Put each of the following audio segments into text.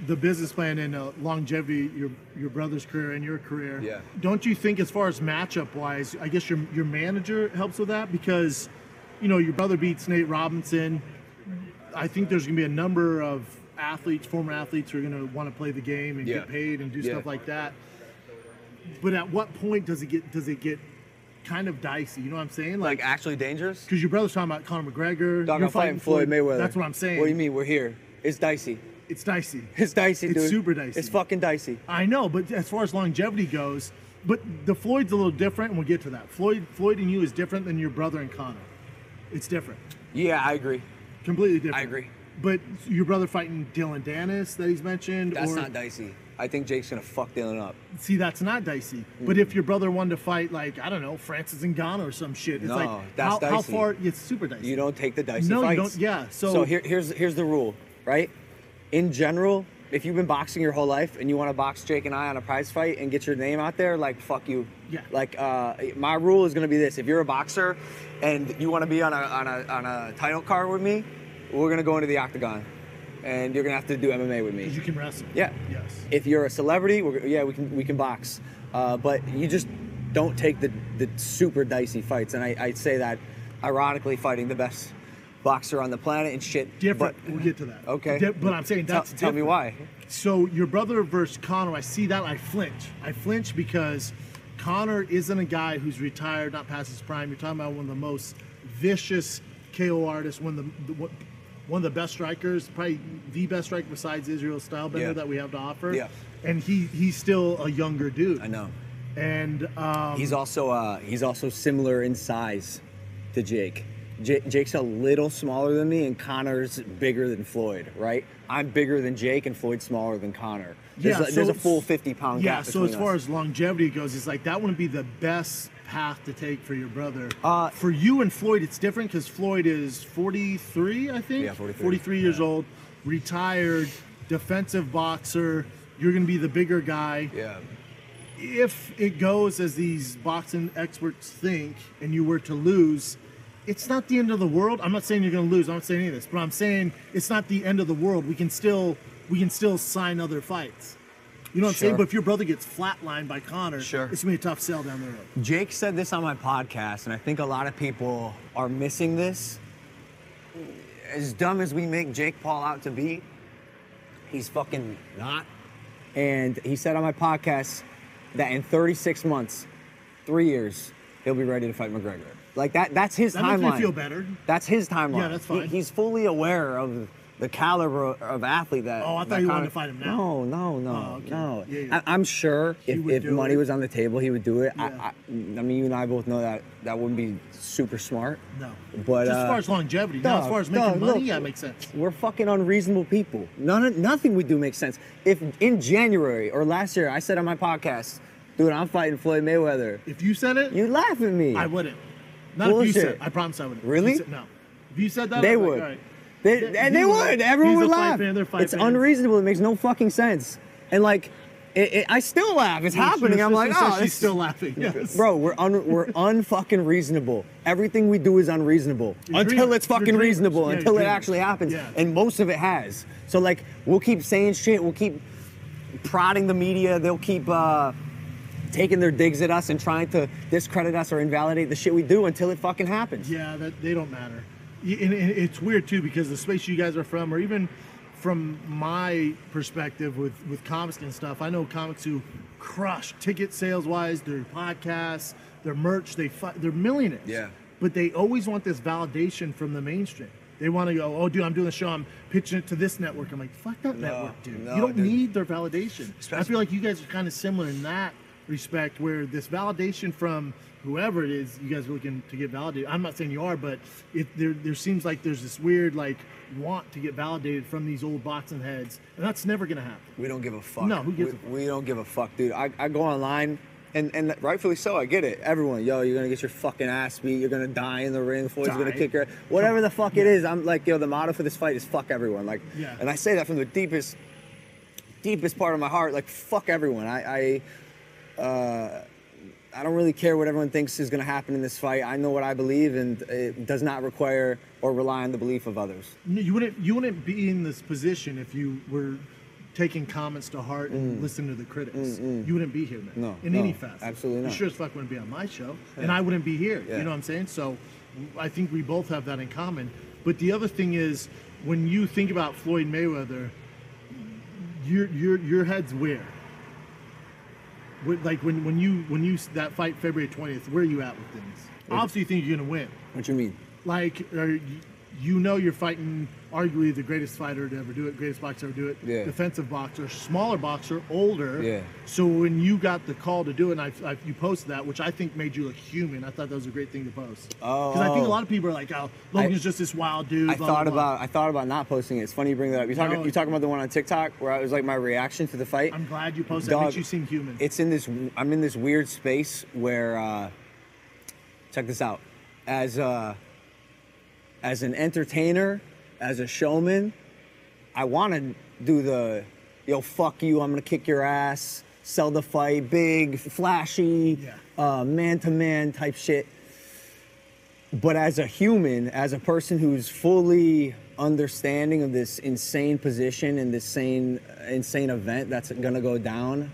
the business plan and longevity, your brother's career and your career. Yeah. Don't you think, as far as matchup wise, I guess your manager helps with that because, your brother beats Nate Robinson. I think there's gonna be a number of athletes, former athletes, who are gonna want to play the game and get paid and do stuff like that. But at what point does it get kind of dicey? You know what I'm saying? Like actually dangerous? Because your brother's talking about Connor McGregor. Dog, I'm fighting Floyd Mayweather. That's what I'm saying. What do you mean? We're here. It's dicey. It's dicey. It's dicey, dude. It's super dicey. It's fucking dicey. I know, but as far as longevity goes, but the Floyd's a little different, and we'll get to that. Floyd and you is different than your brother and Connor. It's different. Yeah, I agree. Completely different. I agree. But your brother fighting Dylan Dennis that he's mentioned. That's not dicey. I think Jake's gonna fuck Dylan up. See, that's not dicey. But if your brother wanted to fight, like, I don't know, Francis Ngannou or some shit, it's that's dicey. How far? It's super dicey. You don't take the dicey no, fights. You don't. Yeah. So here's the rule, right? In general, if you've been boxing your whole life and you want to box Jake and I on a prize fight and get your name out there, like, fuck you. Yeah. Like, my rule is gonna be this: if you're a boxer and you want to be on a title card with me, we're gonna go into the octagon. And you're gonna have to do MMA with me. Because you can wrestle. Yeah. Yes. If you're a celebrity, we can box. But you just don't take the super dicey fights. And I say that ironically, fighting the best boxer on the planet and shit. Different. We'll get to that. Okay. But I'm saying that's Tell me why. So your brother versus Connor, I see that, I flinch. I flinch because Connor isn't a guy who's retired, not past his prime. You're talking about one of the most vicious KO artists, one of the best strikers, probably the best striker besides Israel Stylebender that we have to offer. Yeah. And he's still a younger dude. I know. And he's also similar in size to Jake. Jake's a little smaller than me, and Connor's bigger than Floyd, right? I'm bigger than Jake, and Floyd's smaller than Connor. There's a full 50-pound gap between us. So as far as longevity goes, it's like that wouldn't be the best path to take for your brother. For you and Floyd, it's different because Floyd is 43, I think. Yeah, 43. 43 years old, retired, defensive boxer. You're going to be the bigger guy. Yeah. If it goes as these boxing experts think, and you were to lose, it's not the end of the world. I'm not saying you're going to lose. I'm not saying any of this, but I'm saying it's not the end of the world. We can still sign other fights. You know what I'm saying? But if your brother gets flatlined by Connor, it's going to be a tough sell down the road. Jake said this on my podcast, and I think a lot of people are missing this. As dumb as we make Jake Paul out to be, he's fucking not. And he said on my podcast that in 36 months, 3 years, he'll be ready to fight McGregor. Like, that's his timeline. That makes me feel better. That's his timeline. Yeah, that's fine. He's fully aware of the caliber of athlete that... Oh, I thought you wanted to fight him now. No. Yeah. I'm sure if money was on the table, he would do it. Yeah. I mean, you and I both know that wouldn't be super smart. No. But just as far as longevity, not as far as making money, yeah, it makes sense. We're fucking unreasonable people. Nothing we do makes sense. If in January or last year I said on my podcast, dude, I'm fighting Floyd Mayweather. If you said it, you'd laugh at me. I wouldn't. Not if you said it. I promise I wouldn't. Really? No. If you said that, they I'm would. Like, all right. They would. Everyone would laugh. It's unreasonable. It makes no fucking sense. And like, I still laugh. It's happening. I'm like, oh, she's still laughing. Yes. Bro, we're unfucking reasonable. Everything we do is unreasonable until it's fucking reasonable. Until it actually happens. Yeah. And most of it has. So like, we'll keep saying shit. We'll keep prodding the media. They'll keep taking their digs at us and trying to discredit us or invalidate the shit we do until it fucking happens. Yeah, they don't matter. And it's weird too because the space you guys are from, or even from my perspective with comics and stuff, I know comics who crush ticket sales wise, their podcasts, their merch, they're millionaires. Yeah. But they always want this validation from the mainstream. They want to go, oh, dude, I'm doing a show, I'm pitching it to this network. I'm like, fuck that network, dude. You don't need their validation. I feel like you guys are kind of similar in that respect, where this validation from whoever it is you guys are looking to get validated. I'm not saying you are, but there seems like there's this weird want to get validated from these old boxing heads, and that's never gonna happen. We don't give a fuck. No, who gives a fuck? We don't give a fuck, dude. I go online, and rightfully so, I get it. Everyone, you're gonna get your fucking ass beat, you're gonna die in the ring, Floyd's gonna kick your... Whatever the fuck it is, I'm like, the motto for this fight is fuck everyone. Like, and I say that from the deepest part of my heart, like, fuck everyone. I don't really care what everyone thinks is going to happen in this fight. I know what I believe, and it does not require or rely on the belief of others. You wouldn't be in this position if you were taking comments to heart and listening to the critics. You wouldn't be here, man. No, in any facet. Absolutely not. You sure as fuck wouldn't be on my show, and I wouldn't be here. Yeah. You know what I'm saying? So I think we both have that in common. But the other thing is, when you think about Floyd Mayweather, your head's where? Like when you that fight February 20th, where are you at with things? Obviously, you think you're gonna win. What you mean? Like, you know you're fighting arguably the greatest fighter to ever do it, greatest boxer to ever do it, Yeah. defensive boxer, smaller boxer, older. Yeah. So when you got the call to do it, and you posted that, which I think made you look human. I thought that was a great thing to post. Oh. Because I think a lot of people are like, oh, Logan's just this wild dude. I blah, thought blah, blah. about not posting it. It's funny you bring that up. You talking about the one on TikTok where I was like my reaction to the fight. I'm glad you posted that. It makes you seem human. I'm in this weird space where check this out. As an entertainer, as a showman, I want to do the, yo, fuck you, I'm going to kick your ass, sell the fight, big, flashy, man-to-man type shit. But as a human, as a person who's fully understanding of this insane position and this insane event that's going to go down,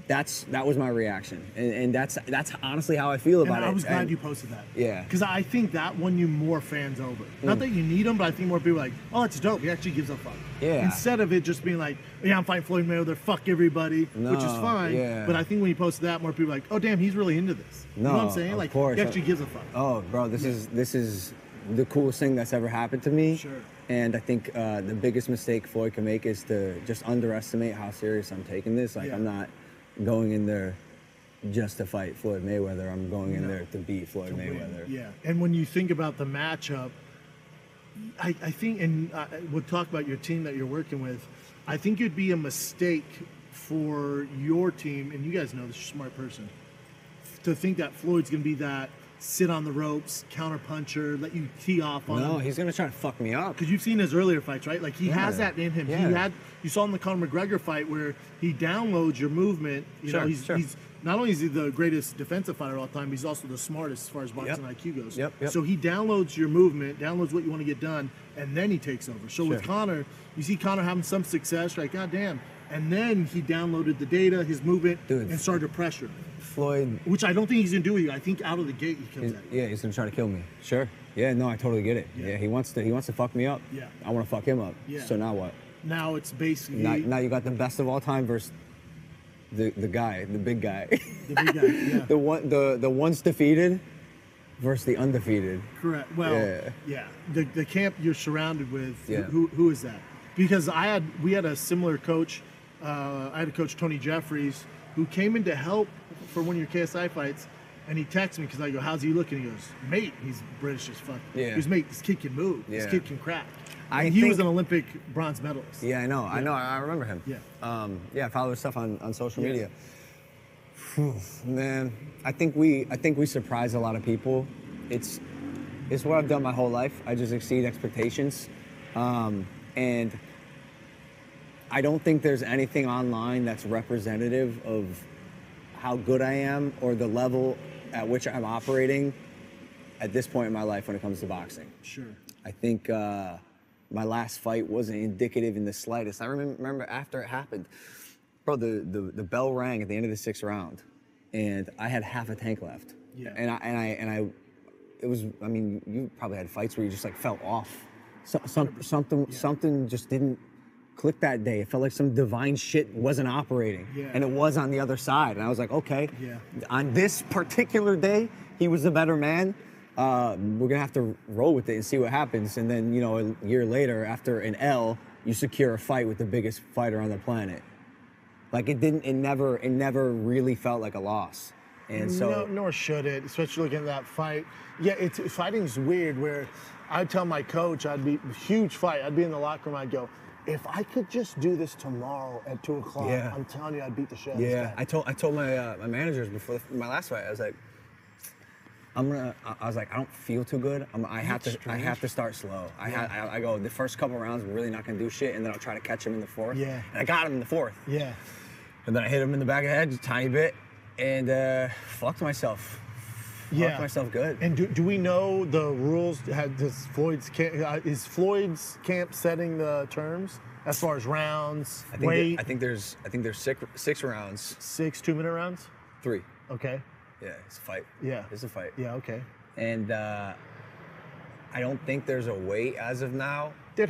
that was my reaction, and that's honestly how I feel about it. I was glad you posted that. Yeah. Because I think that won you more fans over. Not that you need them, but I think more people are like, oh, that's dope. He actually gives a fuck. Yeah. Instead of it just being like, yeah, I'm fighting Floyd Mayweather, fuck everybody, which is fine. Yeah. But I think when you posted that, more people are like, oh, damn, he's really into this. You know what I'm saying? Like, course. he actually gives a fuck. Oh, bro, this is the coolest thing that's ever happened to me. Sure. And I think the biggest mistake Floyd can make is to just underestimate how serious I'm taking this. Like, I'm not going in there just to fight Floyd Mayweather. I'm going in there to beat Floyd Mayweather. Yeah, and when you think about the matchup, I think, and we'll talk about your team that you're working with, I think it'd be a mistake for your team, and you guys know this, you're a smart person, to think that Floyd's going to be that sit on the ropes, counter puncher, let you tee off on him. No, he's going to try to fuck me up. Because you've seen his earlier fights, right? Like, he has that in him. Yeah. You saw in the Connor McGregor fight where he downloads your movement. You know, he's not only is he the greatest defensive fighter of all time, he's also the smartest as far as boxing IQ goes. Yep. So he downloads your movement, downloads what you want to get done, and then he takes over. So with Connor, you see Connor having some success, right? God damn. And then he downloaded the data, his movement, and started to pressure him. Floyd, which I don't think he's gonna do with you. I think out of the gate he kills that. Yeah, he's gonna try to kill me. Sure. Yeah, no, I totally get it. Yeah, he wants to fuck me up. Yeah. I want to fuck him up. Yeah. So now what? Now it's basically now you got the best of all time versus the guy, the big guy. The big guy. Yeah. the once defeated versus the undefeated. Correct. Well, yeah. The camp you're surrounded with. Yeah. Who is that? Because we had a similar coach. I had a coach, Tony Jeffries, who came in to help for one of your KSI fights, and he texted me because I go, "How's he looking?" He goes, "Mate, he's British as fuck." Yeah. He goes, "Mate, this kid can move. Yeah. This kid can crack." I he think- was an Olympic bronze medalist. Yeah, I know. I remember him. Yeah. Yeah, I follow his stuff on social media. Whew, man, I think we surprise a lot of people. It's what I've done my whole life. I just exceed expectations, and I don't think there's anything online that's representative of how good I am or the level at which I'm operating at this point in my life when it comes to boxing. Sure. I think my last fight wasn't indicative in the slightest. I remember after it happened, bro, the bell rang at the end of the 6th round, and I had half a tank left. Yeah. It was, I mean, you probably had fights where you just like felt off. Something just didn't click that day. It felt like some divine shit wasn't operating. Yeah. And it was on the other side. And I was like, okay, Yeah. on this particular day, he was the better man. We're gonna have to roll with it and see what happens. And then, you know, a year later, after an L, you secure a fight with the biggest fighter on the planet. Like it never really felt like a loss. And so, no, nor should it, especially looking at that fight. Yeah, fighting's weird. Where I'd tell my coach, huge fight. I'd be in the locker room. I'd go, if I could just do this tomorrow at 2:00, Yeah. I'm telling you, I'd beat the shit out of this guy. I told my my managers before my last fight, I was like, I don't feel too good. I have to start slow. I go, the first couple rounds, I'm really not gonna do shit, and then I'll try to catch him in the 4th. Yeah. And I got him in the 4th. Yeah. And then I hit him in the back of the head just a tiny bit, and fucked myself. Yeah. Fucked myself good. And do we know the rules? Is Floyd's camp setting the terms As far as rounds, I think weight? I think there's 6 rounds. 6 2-minute rounds? 3. Okay. Yeah, it's a fight. Yeah. It's a fight. Yeah, okay. And I don't think there's a weight as of now. Dude,